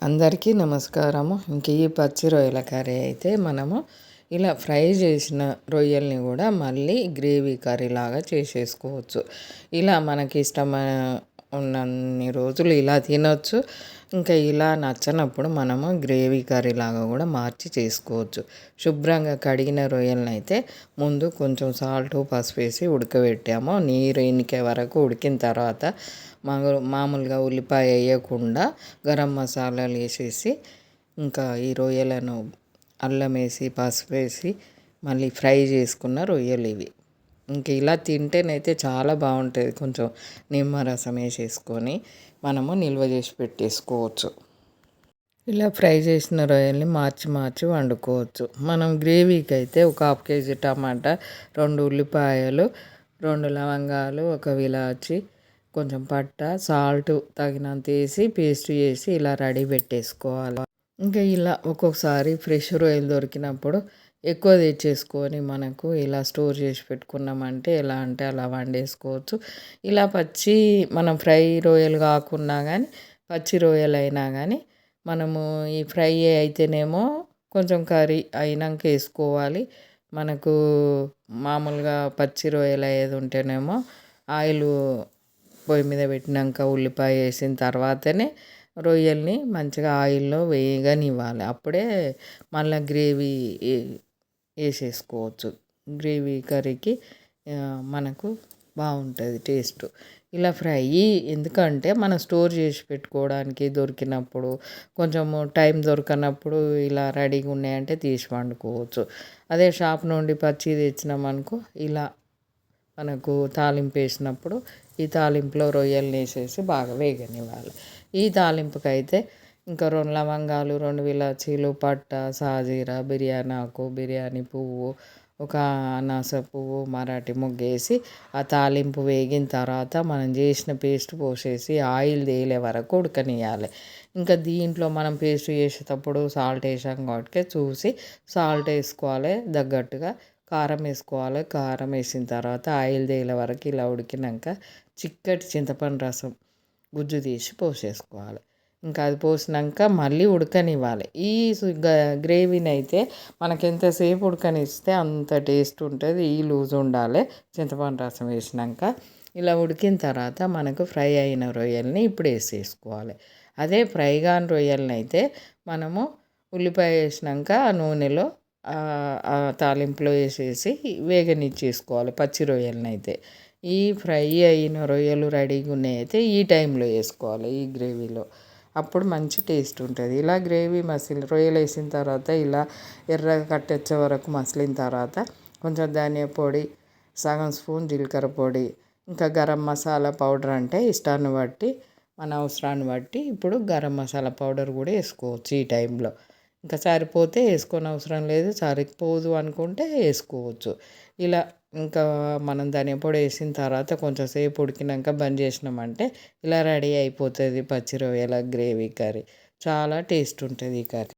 అందరికీ నమస్కారము. ఇంక ఈ పచ్చి రొయ్యల కర్రీ అయితే మనము ఇలా ఫ్రై చేసిన రొయ్యల్ని కూడా మళ్ళీ గ్రేవీ కర్రీ లాగా చేసేసుకోవచ్చు. ఇలా మనకి ఇష్టమైన ఉన్నన్ని రోజులు ఇలా తినొచ్చు. ఇంకా ఇలా నచ్చనప్పుడు మనము గ్రేవీ కర్రీ లాగా కూడా మార్చి చేసుకోవచ్చు. శుభ్రంగా కడిగిన రొయ్యలను అయితే ముందు కొంచెం సాల్ట్ పసుపు వేసి ఉడకబెట్టాము. నీరు ఇనికే వరకు ఉడికిన తర్వాత మామూలుగా ఉల్లిపాయ వేయకుండా గరం మసాలాలు వేసేసి ఇంకా ఈ రొయ్యలను అల్లం వేసి పసుపు వేసి మళ్ళీ ఫ్రై చేసుకున్న రొయ్యలు ఇవి. ఇంక ఇలా తింటేనైతే చాలా బాగుంటుంది. కొంచెం నిమ్మరసం వేసేసుకొని మనము నిల్వ చేసి పెట్టేసుకోవచ్చు. ఇలా ఫ్రై చేసిన రొయ్యల్ని మార్చి మార్చి వండుకోవచ్చు. మనం గ్రేవీకి అయితే ఒక 1/2 కేజీ టమాటా, 2 ఉల్లిపాయలు, 2 లవంగాలు, 1 ఇలాచి, కొంచెం పట్ట, సాల్ట్ తగినంత వేసి పేస్ట్ చేసి ఇలా రెడీ పెట్టేసుకోవాలి. ఇంకా ఇలా ఒక్కొక్కసారి ఫ్రెష్ రొయ్యలు దొరికినప్పుడు ఎక్కువ తెచ్చేసుకొని మనకు ఇలా స్టోర్ చేసి పెట్టుకున్నామంటే ఎలా అంటే అలా వండేసుకోవచ్చు. ఇలా పచ్చి మనం ఫ్రై రొయ్యలు కాకున్నా కానీ పచ్చి రొయ్యలు అయినా కానీ మనము ఈ ఫ్రై అయితేనేమో కొంచెం కర్రీ అయినాక వేసుకోవాలి. మనకు మామూలుగా పచ్చి రొయ్యలు అయ్యేది ఉంటేనేమో ఆయిల్ పొయ్యి మీద పెట్టినాక ఉల్లిపాయ వేసిన తర్వాతనే రొయ్యల్ని మంచిగా ఆయిల్లో వేగనివ్వాలి. అప్పుడే మళ్ళీ గ్రేవీ వేసేసుకోవచ్చు. గ్రేవీ కర్రీకి మనకు బాగుంటుంది టేస్ట్. ఇలా ఫ్రై ఎందుకంటే మనం స్టోర్ చేసి పెట్టుకోవడానికి దొరికినప్పుడు కొంచెము టైం దొరకనప్పుడు ఇలా రెడీగా ఉన్నాయంటే తీసి వండుకోవచ్చు. అదే షాప్ నుండి పచ్చి తెచ్చినామనుకో ఇలా మనకు తాలింపు వేసినప్పుడు ఈ తాలింపులో రొయ్యలు వేసేసి బాగా వేగనివ్వాలి. ఈ తాలింపుకి అయితే ఇంకా 2 లవంగాలు, 2 ఇలాచీలు, పట్ట, సాజీరా, బిర్యానీ ఆకు, బిర్యానీ పువ్వు, ఒక అనాస పువ్వు, మరాఠీ మొగ్గేసి ఆ తాలింపు వేగిన తర్వాత మనం చేసిన పేస్ట్ పోసేసి ఆయిల్ తేలే వరకు ఉడకనియాలి. ఇంకా దీంట్లో మనం పేస్ట్ చేసేటప్పుడు సాల్ట్ వేసాం కాబట్టి చూసి సాల్ట్ వేసుకోవాలి, తగ్గట్టుగా కారం వేసుకోవాలి. కారం వేసిన తర్వాత ఆయిల్ తేలే వరకు ఇలా ఉడికినాక చిక్కటి చింతపండు రసం గుజ్జు తీసి పోసేసుకోవాలి. ఇంకా అది పోసినాక మళ్ళీ ఉడకనివ్వాలి. ఈ గ్రేవీని అయితే మనకి ఎంతసేపు ఉడకనిస్తే అంత టేస్ట్ ఉంటుంది. ఈ లూజ్ ఉండాలి. చింతపండు రసం వేసినాక ఇలా ఉడికిన తర్వాత మనకు ఫ్రై అయిన రొయ్యల్ని ఇప్పుడు వేసేసుకోవాలి. అదే ఫ్రై కాని రొయ్యల్ని అయితే మనము ఉల్లిపాయ వేసినాక ఆ నూనెలో తాలింపులో వేసేసి వేగనిచ్చేసుకోవాలి. పచ్చి రొయ్యలను అయితే ఈ ఫ్రై అయిన రొయ్యలు రెడీగా ఉన్నాయి అయితే ఈ టైంలో వేసుకోవాలి ఈ గ్రేవీలో. అప్పుడు మంచి టేస్ట్ ఉంటుంది. ఇలా గ్రేవీ రొయ్యలు వేసిన తర్వాత ఇలా ఎర్రగా కట్టొచ్చే వరకు మసిలిన తర్వాత కొంచెం ధనియా పొడి, సగం స్పూన్ జీలకర్ర పొడి, ఇంకా గరం మసాలా పౌడర్ అంటే ఇష్టాన్ని బట్టి మన అవసరాన్ని బట్టి ఇప్పుడు గరం మసాలా పౌడర్ కూడా వేసుకోవచ్చు ఈ టైంలో. ఇంకా సరిపోతే వేసుకోని అవసరం లేదు, సరిపోదు అనుకుంటే వేసుకోవచ్చు. ఇలా ఇంకా మనం ధనియా పొడి వేసిన తర్వాత కొంచెం సేపు ఉడికినాక బంద్ చేసినామంటే ఇలా రెడీ అయిపోతుంది పచ్చి రొయ్యల గ్రేవీ కర్రీ. చాలా టేస్ట్ ఉంటుంది ఈ కర్రీ.